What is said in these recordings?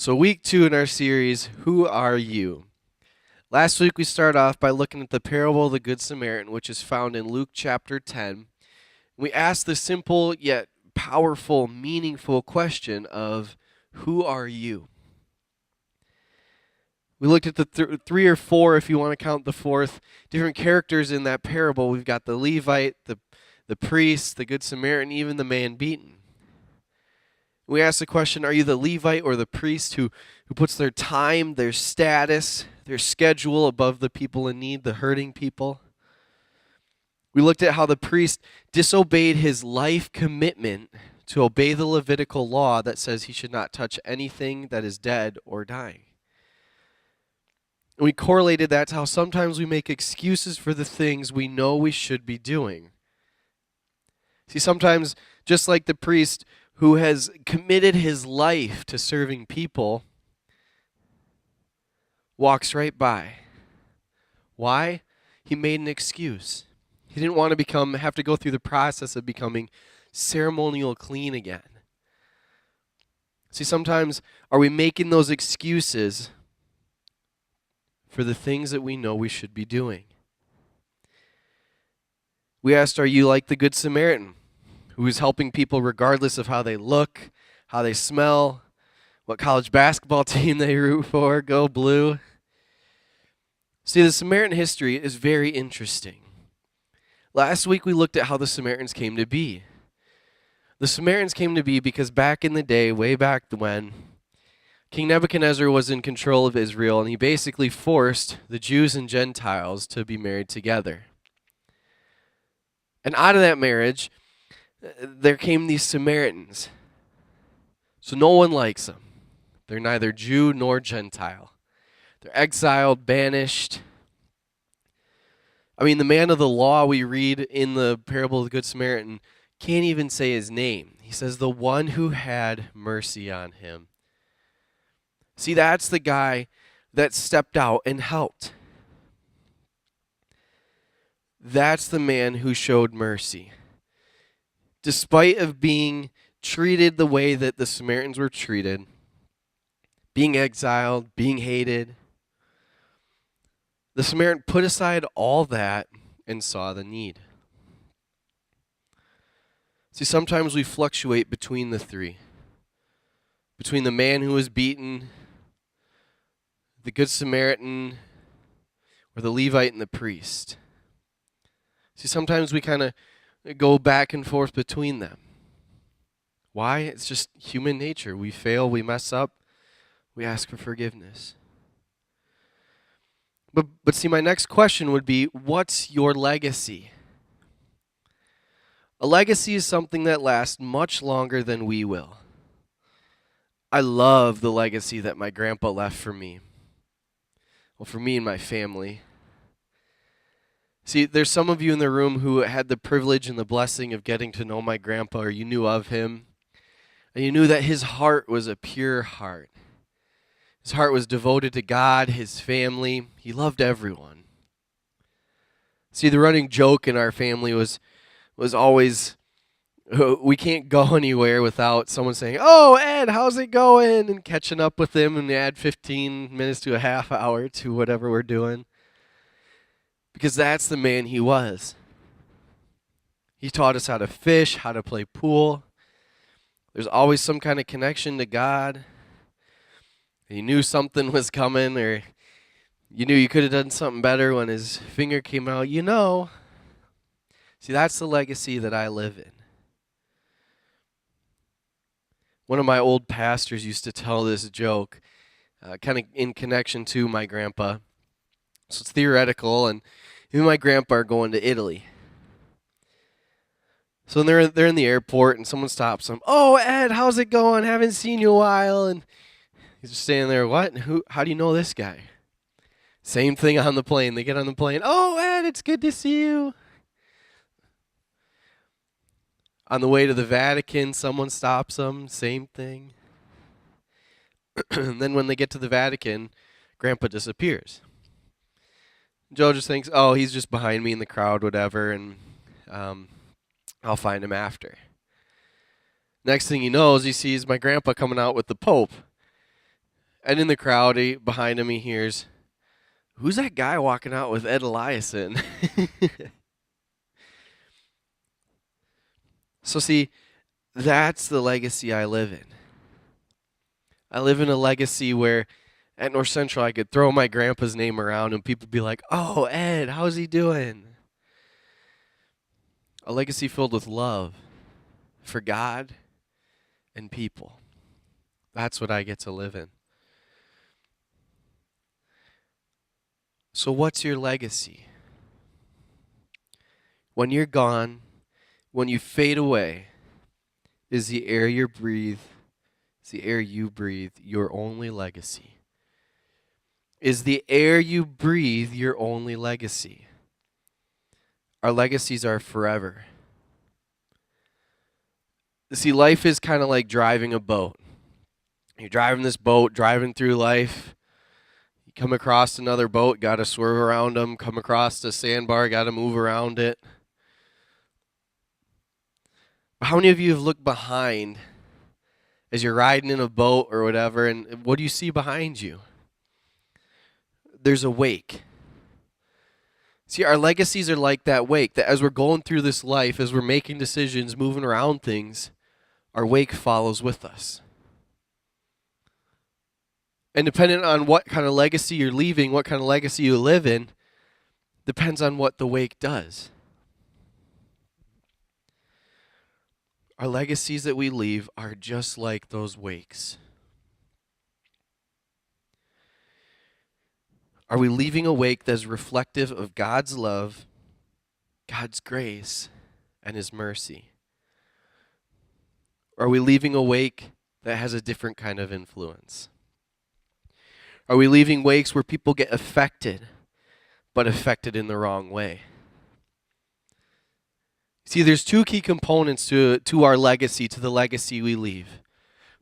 So, week 2 in our series, Who Are You? Last week we started off by looking at the parable of the Good Samaritan, which is found in Luke chapter 10. We asked the simple yet powerful, meaningful question of, Who are you? We looked at the three or four, if you want to count the fourth, different characters in that parable. We've got the Levite, the priest, the Good Samaritan, even the man beaten. We ask the question, are you the Levite or the priest who puts their time, their status, their schedule above the people in need, the hurting people? We looked at how the priest disobeyed his life commitment to obey the Levitical law that says he should not touch anything that is dead or dying. And we correlated that to how sometimes we make excuses for the things we know we should be doing. See, sometimes, just like the priest who has committed his life to serving people, walks right by. Why? He made an excuse. He didn't want to have to go through the process of becoming ceremonial clean again. See, sometimes are we making those excuses for the things that we know we should be doing? We asked, are you like the Good Samaritan, who is helping people regardless of how they look, how they smell, what college basketball team they root for, go blue? See, the Samaritan history is very interesting. Last week we looked at how the Samaritans came to be. The Samaritans came to be because back in the day, way back when, King Nebuchadnezzar was in control of Israel, and he basically forced the Jews and Gentiles to be married together. And out of that marriage, there came these Samaritans. So no one likes them. They're neither Jew nor Gentile. They're exiled, banished. I mean, the man of the law we read in the parable of the Good Samaritan can't even say his name. He says, the one who had mercy on him. See, that's the guy that stepped out and helped. That's the man who showed mercy. Despite of being treated the way that the Samaritans were treated, being exiled, being hated, the Samaritan put aside all that and saw the need. See, sometimes we fluctuate between the three. Between the man who was beaten, the Good Samaritan, or the Levite and the priest. See, sometimes we kind of go back and forth between them. Why? It's just human nature. We fail, we mess up, we ask for forgiveness. But see, my next question would be, what's your legacy? A legacy is something that lasts much longer than we will. I love the legacy that my grandpa left for me. Well, for me and my family. See, there's some of you in the room who had the privilege and the blessing of getting to know my grandpa, or you knew of him, and you knew that his heart was a pure heart. His heart was devoted to God, his family. He loved everyone. See, the running joke in our family was always, we can't go anywhere without someone saying, "Oh, Ed, how's it going?" and catching up with him and add 15 minutes to a half hour to whatever we're doing. Because that's the man he was. He taught us how to fish, how to play pool. There's always some kind of connection to God. You knew something was coming, or you knew you could have done something better when his finger came out. See, that's the legacy that I live in. One of my old pastors used to tell this joke, kind of in connection to my grandpa. So it's theoretical, and him and my grandpa are going to Italy. So they're in the airport, and someone stops them. "Oh, Ed, how's it going? Haven't seen you in a while." And he's just standing there. "What? How do you know this guy?" Same thing on the plane. They get on the plane. "Oh, Ed, it's good to see you." On the way to the Vatican, someone stops them. Same thing. And then when they get to the Vatican, Grandpa disappears. Joe just thinks, "Oh, he's just behind me in the crowd, whatever, and I'll find him after." Next thing he knows, he sees my grandpa coming out with the Pope. And in the crowd behind him, he hears, "Who's that guy walking out with Ed Eliason?" So see, that's the legacy I live in. I live in a legacy where at North Central I could throw my grandpa's name around and people be like, "Oh, Ed, how's he doing?" A legacy filled with love for God and people. That's what I get to live in. So what's your legacy? When you're gone, when you fade away, is the air you breathe, your only legacy? Is the air you breathe your only legacy? Our legacies are forever. See, life is kind of like driving a boat. You're driving this boat, driving through life. You come across another boat, got to swerve around them. Come across a sandbar, got to move around it. How many of you have looked behind as you're riding in a boat or whatever, and what do you see behind you? There's a wake. See, our legacies are like that wake, that as we're going through this life, as we're making decisions, moving around things, our wake follows with us. And depending on what kind of legacy you're leaving, what kind of legacy you live in, depends on what the wake does. Our legacies that we leave are just like those wakes. Are we leaving a wake that's reflective of God's love, God's grace, and His mercy? Are we leaving a wake that has a different kind of influence? Are we leaving wakes where people get affected, but affected in the wrong way? See, there's two key components to our legacy, to the legacy we leave.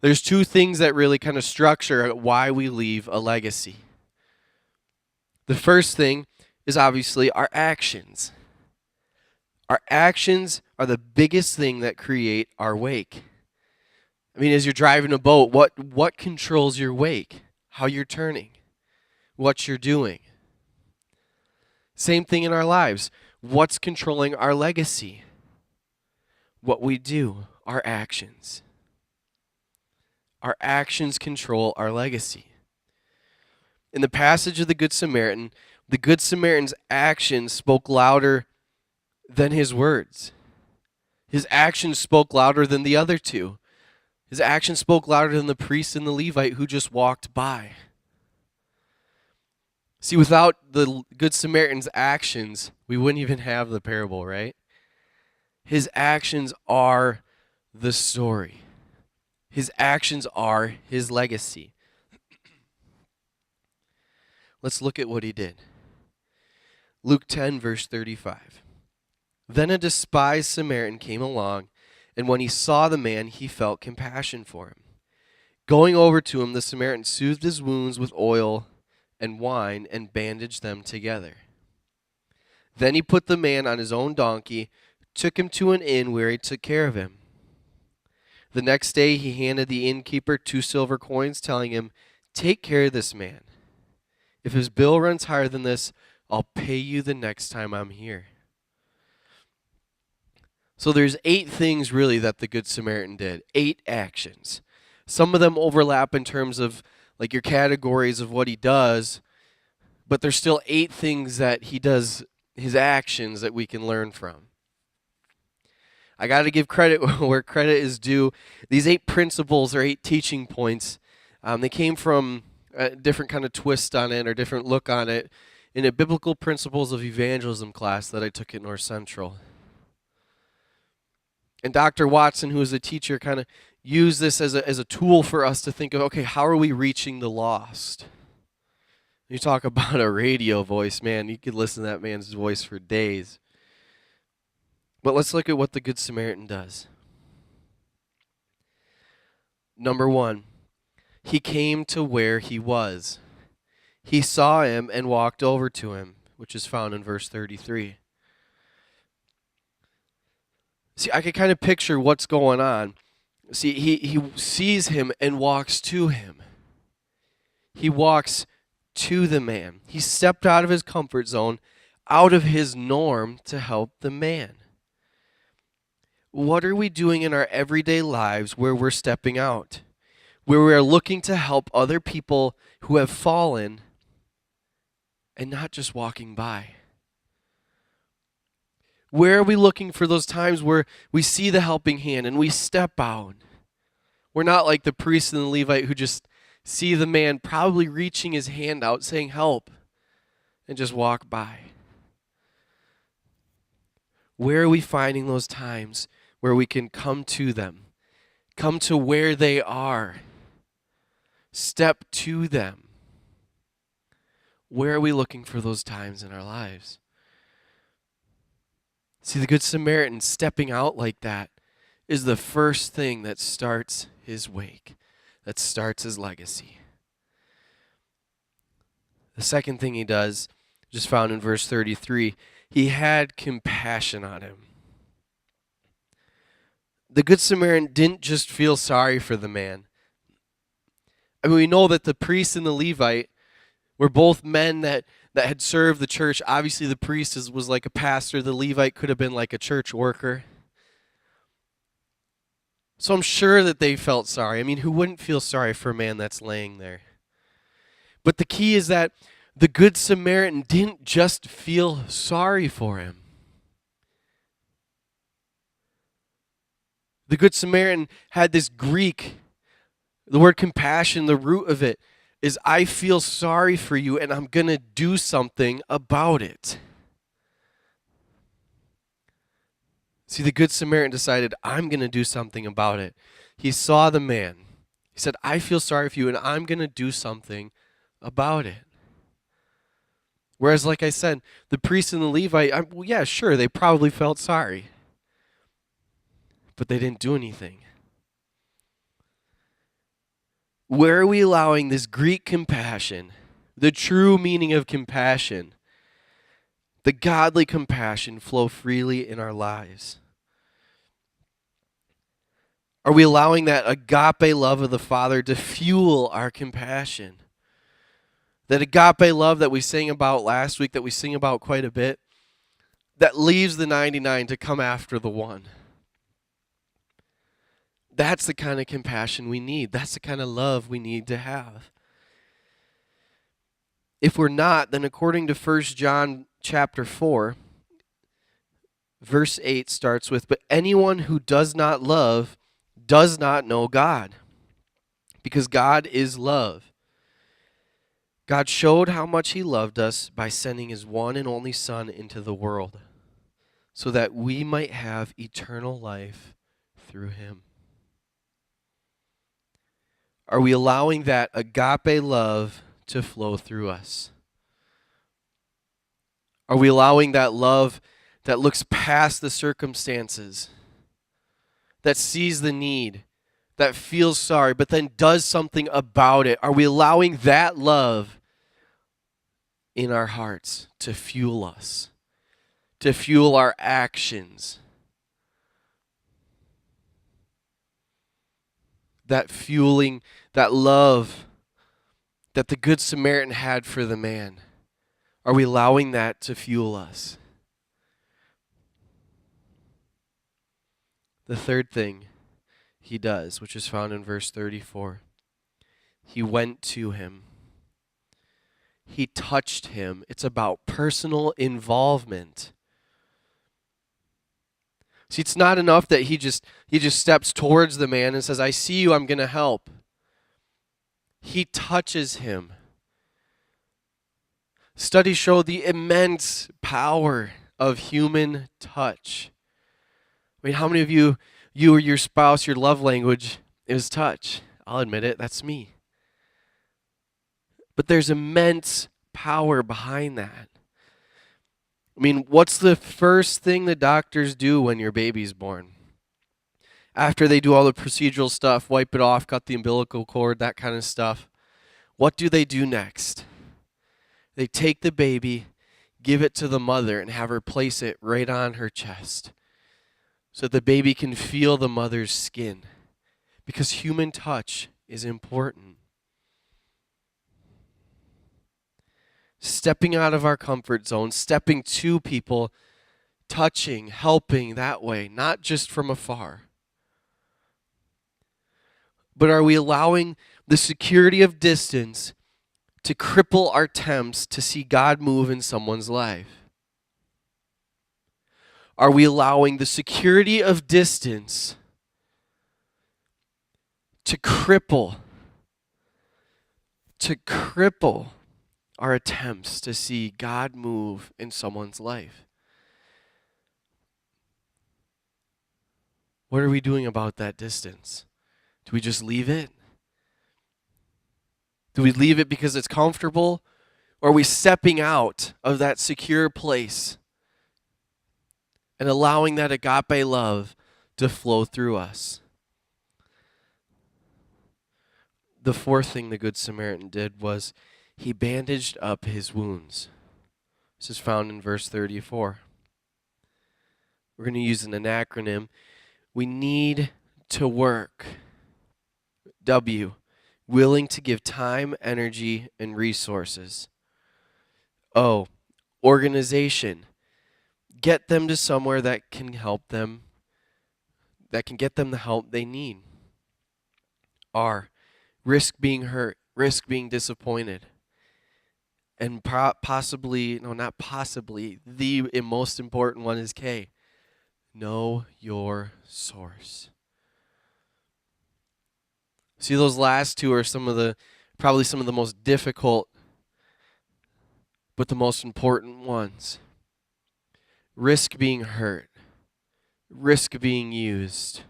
There's two things that really kind of structure why we leave a legacy. The first thing is obviously our actions. Our actions are the biggest thing that create our wake. I mean, as you're driving a boat, what controls your wake? How you're turning, what you're doing. Same thing in our lives. What's controlling our legacy? What we do, our actions. Our actions control our legacy. In the passage of the Good Samaritan's actions spoke louder than his words. His actions spoke louder than the other two. His actions spoke louder than the priest and the Levite who just walked by. See, without the Good Samaritan's actions, we wouldn't even have the parable, right? His actions are the story. His actions are his legacy. Let's look at what he did. Luke 10, verse 35. Then a despised Samaritan came along, and when he saw the man, he felt compassion for him. Going over to him, the Samaritan soothed his wounds with oil and wine and bandaged them together. Then he put the man on his own donkey, took him to an inn where he took care of him. The next day he handed the innkeeper 2 silver coins, telling him, "Take care of this man. If his bill runs higher than this, I'll pay you the next time I'm here." So there's 8 things really that the Good Samaritan did. 8 actions. Some of them overlap in terms of like your categories of what he does, but there's still 8 things that he does, his actions that we can learn from. I got to give credit where credit is due. These 8 principles or 8 teaching points, they came from a different kind of twist on it or different look on it in a biblical principles of evangelism class that I took at North Central. And Dr. Watson, who is a teacher, kind of used this as a tool for us to think of, okay, how are we reaching the lost? You talk about a radio voice, man. You could listen to that man's voice for days. But let's look at what the Good Samaritan does. Number 1, he came to where he was. He saw him and walked over to him, which is found in verse 33. See, I can kind of picture what's going on. See, he sees him and walks to him. He walks to the man. He stepped out of his comfort zone, out of his norm to help the man. What are we doing in our everyday lives where we're stepping out? Where we're looking to help other people who have fallen and not just walking by? Where are we looking for those times where we see the helping hand and we step out? We're not like the priest and the Levite who just see the man probably reaching his hand out saying help and just walk by. Where are we finding those times where we can come to them, come to where they are, step to them? Where are we looking for those times in our lives? See, the Good Samaritan stepping out like that is the first thing that starts his wake, that starts his legacy. The second thing he does, just found in verse 33, he had compassion on him. The Good Samaritan didn't just feel sorry for the man. I mean, we know that the priest and the Levite were both men that had served the church. Obviously, the priest was like a pastor. The Levite could have been like a church worker. So I'm sure that they felt sorry. I mean, who wouldn't feel sorry for a man that's laying there? But the key is that the Good Samaritan didn't just feel sorry for him. The Good Samaritan had this Greek, the word compassion, the root of it is I feel sorry for you and I'm going to do something about it. See, the Good Samaritan decided, I'm going to do something about it. He saw the man. He said, I feel sorry for you and I'm going to do something about it. Whereas, like I said, the priest and the Levite, well, yeah, sure, they probably felt sorry. But they didn't do anything. Where are we allowing this Greek compassion, the true meaning of compassion, the godly compassion flow freely in our lives? Are we allowing that agape love of the Father to fuel our compassion? That agape love that we sang about last week, that we sing about quite a bit, that leaves the 99 to come after the one. That's the kind of compassion we need. That's the kind of love we need to have. If we're not, then according to 1 John chapter 4, verse 8 starts with, but anyone who does not love does not know God, because God is love. God showed how much he loved us by sending his one and only Son into the world, so that we might have eternal life through him. Are we allowing that agape love to flow through us? Are we allowing that love that looks past the circumstances, that sees the need, that feels sorry, but then does something about it? Are we allowing that love in our hearts to fuel us, to fuel our actions? That fueling, that love that the Good Samaritan had for the man. Are we allowing that to fuel us? The third thing he does, which is found in verse 34, he went to him. He touched him. It's about personal involvement. See, it's not enough that he just steps towards the man and says, I see you, I'm going to help. He touches him. Studies show the immense power of human touch. I mean, how many of you or your spouse, your love language is touch? I'll admit it, that's me. But there's immense power behind that. I mean, what's the first thing the doctors do when your baby's born? After they do all the procedural stuff, wipe it off, cut the umbilical cord, that kind of stuff, what do they do next? They take the baby, give it to the mother, and have her place it right on her chest so that the baby can feel the mother's skin, because human touch is important. stepping out of our comfort zone, stepping to people, touching, helping that way, not just from afar. But are we allowing the security of distance to cripple our attempts to see God move in someone's life? Are we allowing the security of distance to cripple our attempts to see God move in someone's life? What are we doing about that distance? Do we just leave it? Do we leave it because it's comfortable? Or are we stepping out of that secure place and allowing that agape love to flow through us? The fourth thing the Good Samaritan did was he bandaged up his wounds. This is found in verse 34. We're going to use an acronym. We need to work. W, willing to give time, energy, and resources. O, organization. Get them to somewhere that can help them, that can get them the help they need. R, risk being hurt, risk being disappointed. And possibly, no, not possibly, the most important one is K, know your source. See, those last two are probably some of the most difficult, but the most important ones. Risk being hurt, risk being used.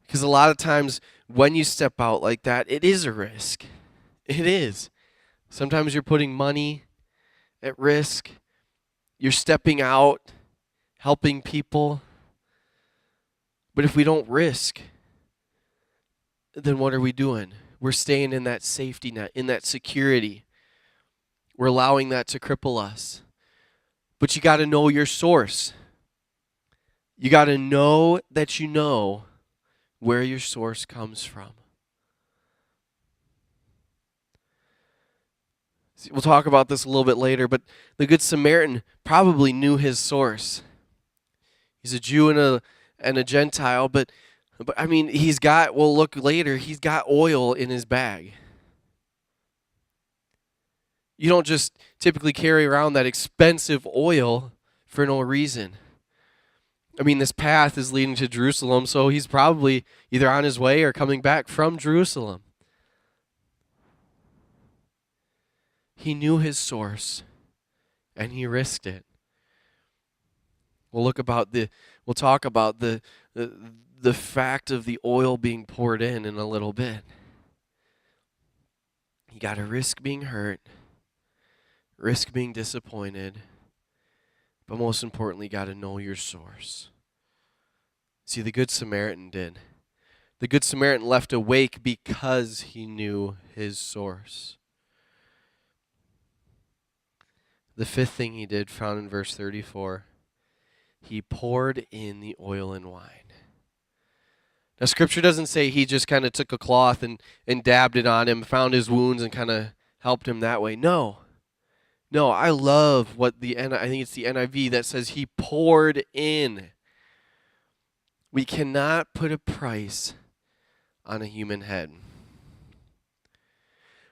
Because a lot of times when you step out like that, it is a risk. It is. Sometimes you're putting money at risk. You're stepping out, helping people. But if we don't risk, then what are we doing? We're staying in that safety net, in that security. We're allowing that to cripple us. But you got to know your source. You got to know that you know where your source comes from. We'll talk about this a little bit later, but the Good Samaritan probably knew his source. He's a Jew and a Gentile, but I mean, we'll look later, he's got oil in his bag. You don't just typically carry around that expensive oil for no reason. I mean, this path is leading to Jerusalem, so he's probably either on his way or coming back from Jerusalem. He knew his source, and he risked it. We'll talk about the fact of the oil being poured in a little bit. You got to risk being hurt, risk being disappointed, but most importantly, you got to know your source. See, the Good Samaritan did. The Good Samaritan left awake because he knew his source. The fifth thing he did, found in verse 34, he poured in the oil and wine. Now, Scripture doesn't say he just kind of took a cloth and dabbed it on him, found his wounds, and kind of helped him that way. No, I love what I think it's the NIV that says he poured in. We cannot put a price on a human head.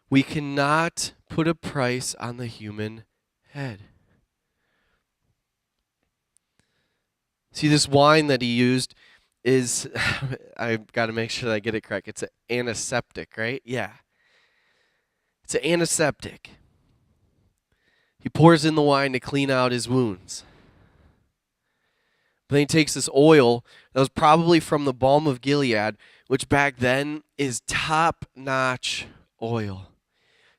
We cannot put a price on the human head. See, this wine that he used is, I've got to make sure that I get it correct. It's an antiseptic, right? Yeah. It's an antiseptic. He pours in the wine to clean out his wounds. But then he takes this oil that was probably from the balm of Gilead, which back then is top-notch oil.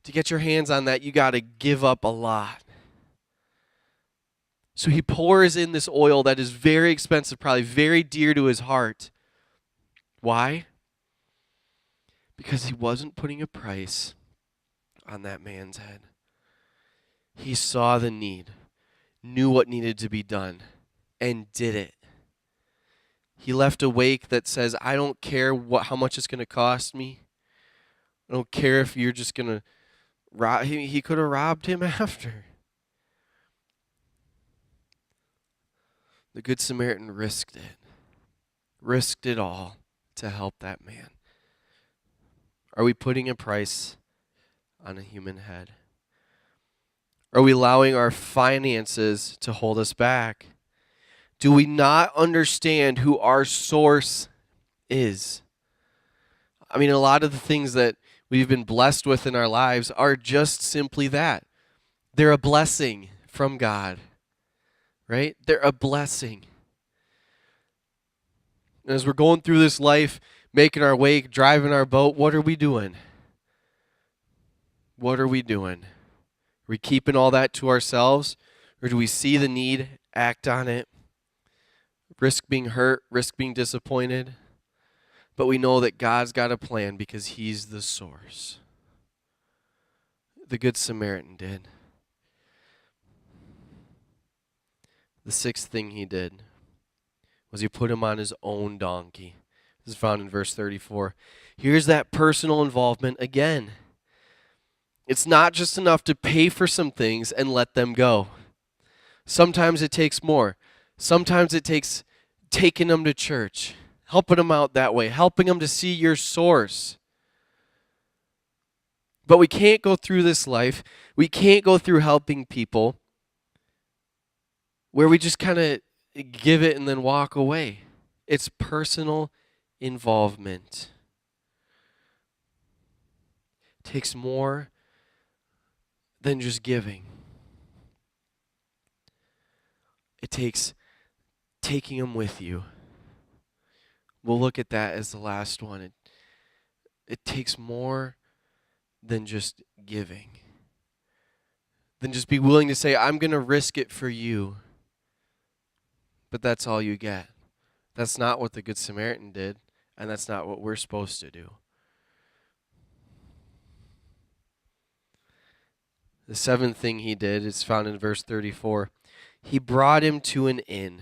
To get your hands on that, you got to give up a lot. So he pours in this oil that is very expensive, probably very dear to his heart. Why? Because he wasn't putting a price on that man's head. He saw the need, knew what needed to be done, and did it. He left a wake that says, I don't care how much it's going to cost me. I don't care if you're just going to He could have robbed him after. The Good Samaritan risked it all to help that man. Are we putting a price on a human head? Are we allowing our finances to hold us back? Do we not understand who our source is? I mean, a lot of the things that we've been blessed with in our lives are just simply that. They're a blessing from God, right? They're a blessing. And as we're going through this life, making our way, driving our boat, what are we doing? What are we doing? Are we keeping all that to ourselves? Or do we see the need, act on it, risk being hurt, risk being disappointed? But we know that God's got a plan because He's the source. The Good Samaritan did. The sixth thing he did was he put him on his own donkey. This is found in verse 34. Here's that personal involvement again. It's not just enough to pay for some things and let them go. Sometimes it takes more. Sometimes it takes taking them to church, helping them out that way, helping them to see your source. But we can't go through this life, we can't go through helping people where we just kind of give it and then walk away. It's personal involvement. It takes more than just giving. It takes taking them with you. We'll look at that as the last one. It takes more than just giving. Than just be willing to say, I'm going to risk it for you. But that's all you get. That's not what the Good Samaritan did, and that's not what we're supposed to do. The seventh thing he did is found in verse 34. He brought him to an inn.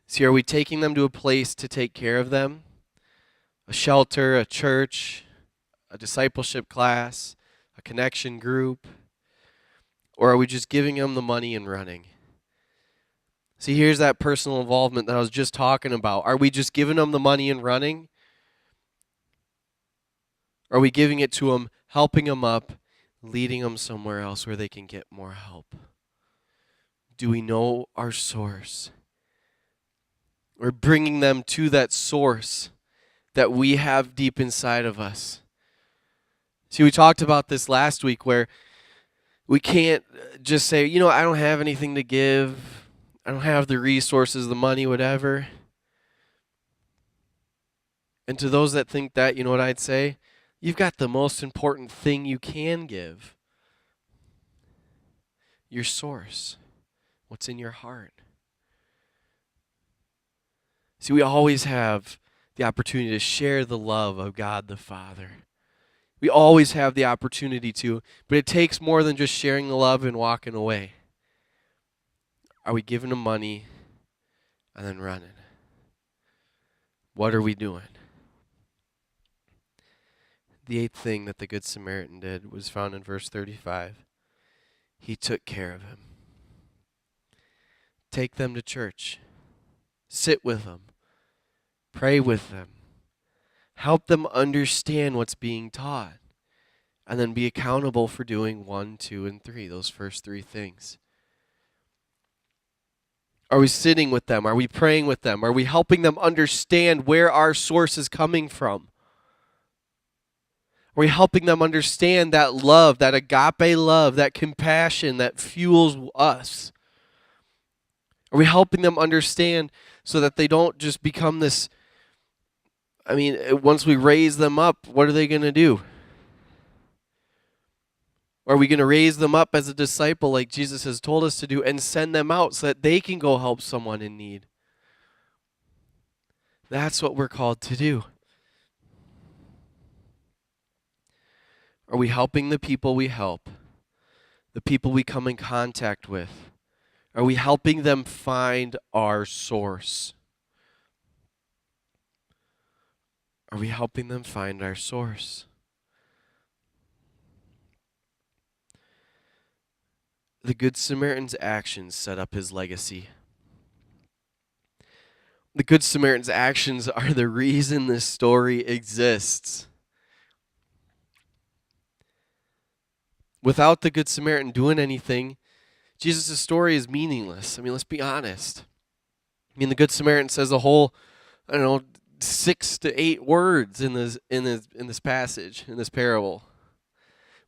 See, are we taking them to a place to take care of them? A shelter, a church, a discipleship class, a connection group? Or are we just giving them the money and running? See, here's that personal involvement that I was just talking about. Are we just giving them the money and running? Are we giving it to them, helping them up, leading them somewhere else where they can get more help? Do we know our source? We're bringing them to that source that we have deep inside of us. See, we talked about this last week where we can't just say, I don't have anything to give. I don't have the resources, the money, whatever. And to those that think that, you know what I'd say? You've got the most important thing you can give. Your source. What's in your heart. See, we always have the opportunity to share the love of God the Father. We always have the opportunity to, but it takes more than just sharing the love and walking away. Are we giving them money and then running? What are we doing? The eighth thing that the Good Samaritan did was found in verse 35. He took care of him. Take them to church. Sit with them. Pray with them. Help them understand what's being taught. And then be accountable for doing 1, 2, and 3, those first 3 things. Are we sitting with them? Are we praying with them? Are we helping them understand where our source is coming from? Are we helping them understand that love, that agape love, that compassion that fuels us? Are we helping them understand so that they don't just become this, once we raise them up, what are they going to do? Are we going to raise them up as a disciple like Jesus has told us to do and send them out so that they can go help someone in need? That's what we're called to do. Are we helping the people we help? The people we come in contact with? Are we helping them find our source? Are we helping them find our source? The Good Samaritan's actions set up his legacy. The Good Samaritan's actions are the reason this story exists. Without the Good Samaritan doing anything, Jesus' story is meaningless. I mean, let's be honest. I mean, the Good Samaritan says a whole, 6 to 8 words in this passage, in this parable.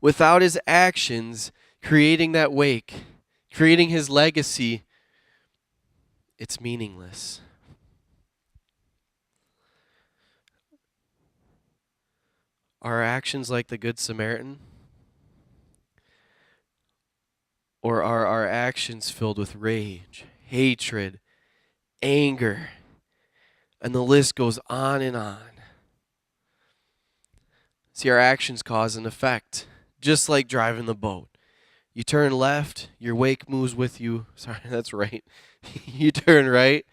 Without his actions creating that wake, creating his legacy, it's meaningless. Are our actions like the Good Samaritan? Or are our actions filled with rage, hatred, anger, and the list goes on and on? See, our actions cause an effect, just like driving the boat. You turn left, your wake moves with you. Sorry, that's right. You turn right,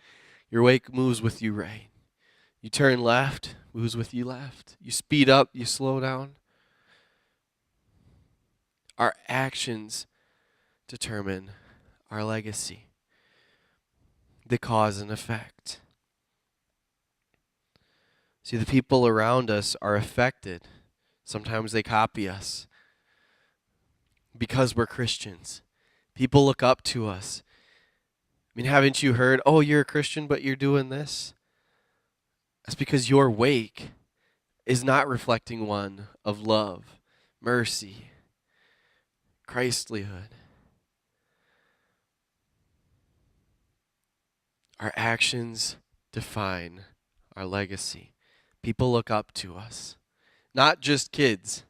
your wake moves with you right. You turn left, moves with you left. You speed up, you slow down. Our actions determine our legacy, the cause and effect. See, the people around us are affected. Sometimes they copy us because we're Christians. People look up to us. I mean, haven't you heard, oh, you're a Christian, but you're doing this? That's because your wake is not reflecting one of love, mercy, Christlihood. Our actions define our legacy. People look up to us. Not just kids.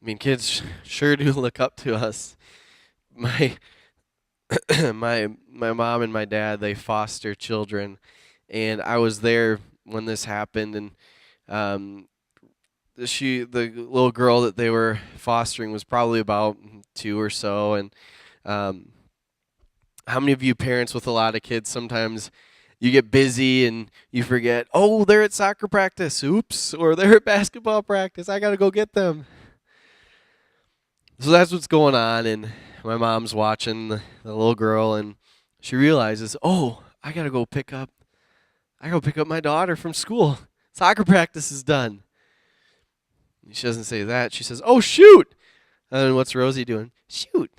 I mean, kids sure do look up to us. My my mom and my dad, they foster children, and I was there when this happened, and the little girl that they were fostering was probably about 2 or so, and how many of you parents with a lot of kids, sometimes you get busy and you forget, oh, they're at soccer practice, oops, or they're at basketball practice, I got to go get them. So that's what's going on, and my mom's watching the little girl, and she realizes, oh, I got to go pick up my daughter from school. Soccer practice is done. She doesn't say that. She says, oh, shoot. And what's Rosie doing? Shoot.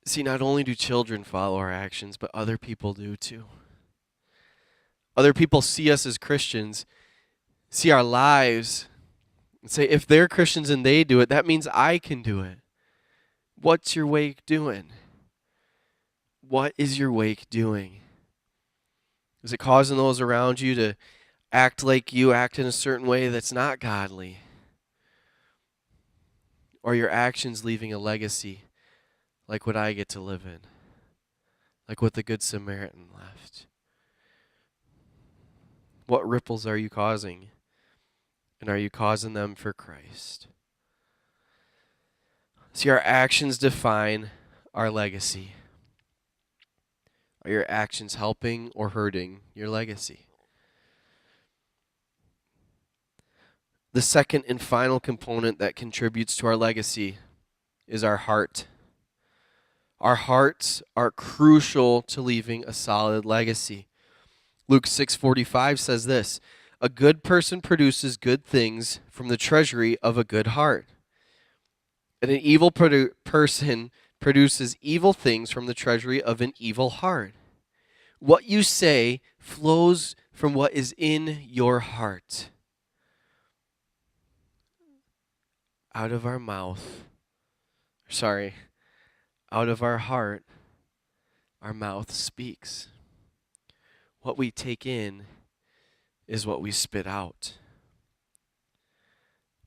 See, not only do children follow our actions, but other people do too. Other people see us as Christians, see our lives, and say, if they're Christians and they do it, that means I can do it. What's your wake doing? What is your wake doing? Is it causing those around you to act like you act in a certain way that's not godly? Or your actions leaving a legacy like what I get to live in? Like what the Good Samaritan left? What ripples are you causing? And are you causing them for Christ? See, our actions define our legacy. Are your actions helping or hurting your legacy? The second and final component that contributes to our legacy is our heart. Our hearts are crucial to leaving a solid legacy. Luke 6:45 says this, a good person produces good things from the treasury of a good heart. And an evil person produces evil things from the treasury of an evil heart. What you say flows from what is in your heart. Out of our heart, our mouth speaks. What we take in is what we spit out.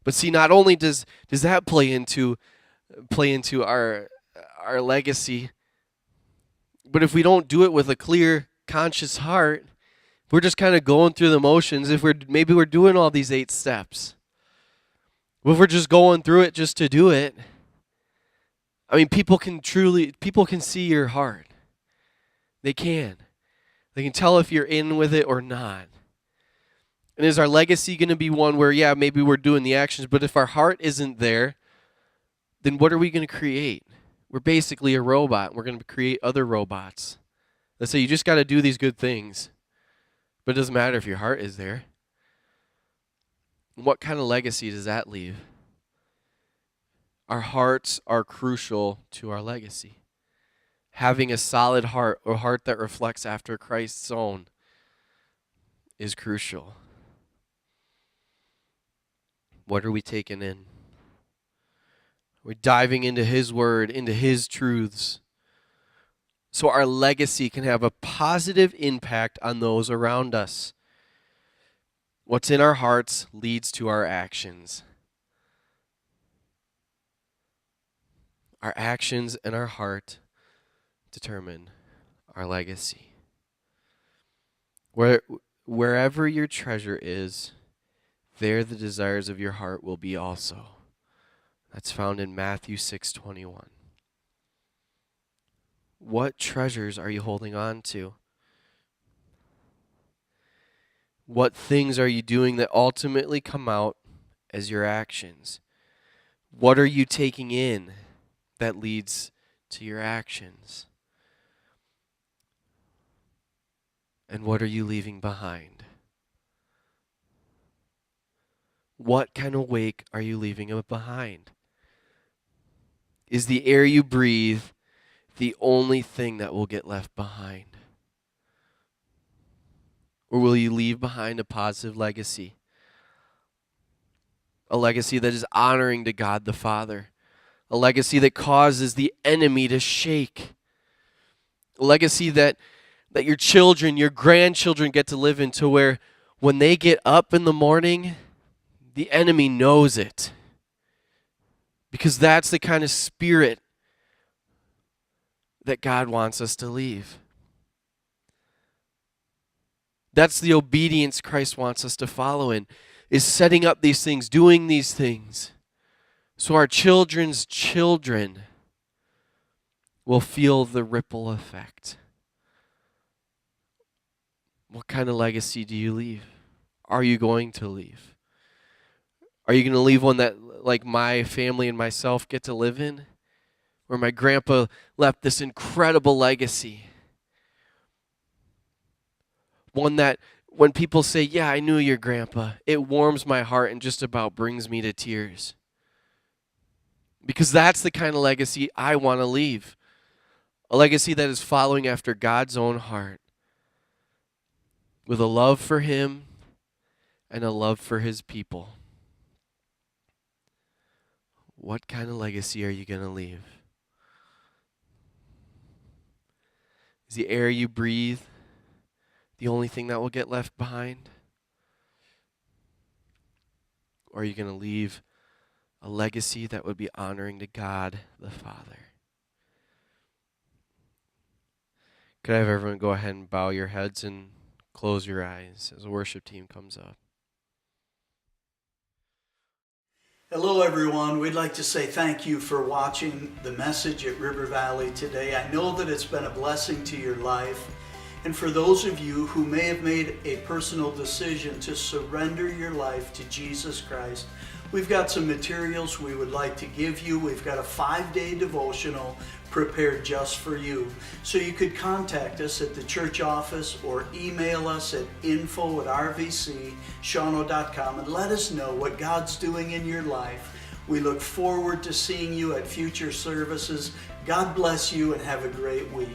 But see, not only does that play into our legacy, but if we don't do it with a clear, conscious heart, we're just kind of going through the motions. If we're doing all these 8 steps, if we're just going through it just to do it, I mean, people can see your heart. They can tell if you're in with it or not. And is our legacy going to be one where, yeah, maybe we're doing the actions, but if our heart isn't there, then what are we going to create? We're basically a robot. We're going to create other robots. Let's say you just got to do these good things, but it doesn't matter if your heart is there. What kind of legacy does that leave? Our hearts are crucial to our legacy. Having a solid heart, or a heart that reflects after Christ's own, is crucial. What are we taking in? We're diving into His Word, into His truths, so our legacy can have a positive impact on those around us. What's in our hearts leads to our actions. Our actions and our heart determine our legacy. Wherever your treasure is, there the desires of your heart will be also. That's found in Matthew 6:21. What treasures are you holding on to? What things are you doing that ultimately come out as your actions? What are you taking in that leads to your actions? And what are you leaving behind? What kind of wake are you leaving behind? Is the air you breathe the only thing that will get left behind? Or will you leave behind a positive legacy? A legacy that is honoring to God the Father. A legacy that causes the enemy to shake. A legacy that your children, your grandchildren get to live in, to where when they get up in the morning, the enemy knows it. Because that's the kind of spirit that God wants us to leave. That's the obedience Christ wants us to follow in, is setting up these things, doing these things, so our children's children will feel the ripple effect. What kind of legacy do you leave? Are you going to leave? Are you going to leave one that, like my family and myself, get to live in? Where my grandpa left this incredible legacy. One that when people say, yeah, I knew your grandpa, it warms my heart and just about brings me to tears. Because that's the kind of legacy I want to leave. A legacy that is following after God's own heart, with a love for Him and a love for His people. What kind of legacy are you going to leave? Is the air you breathe the only thing that will get left behind? Or are you going to leave a legacy that would be honoring to God the Father? Could I have everyone go ahead and bow your heads and close your eyes as the worship team comes up? Hello everyone, we'd like to say thank you for watching the message at River Valley today. I know that it's been a blessing to your life. And for those of you who may have made a personal decision to surrender your life to Jesus Christ, we've got some materials we would like to give you. We've got a 5-day devotional prepared just for you. So you could contact us at the church office or email us at info@rvcshawano.com and let us know what God's doing in your life. We look forward to seeing you at future services. God bless you and have a great week.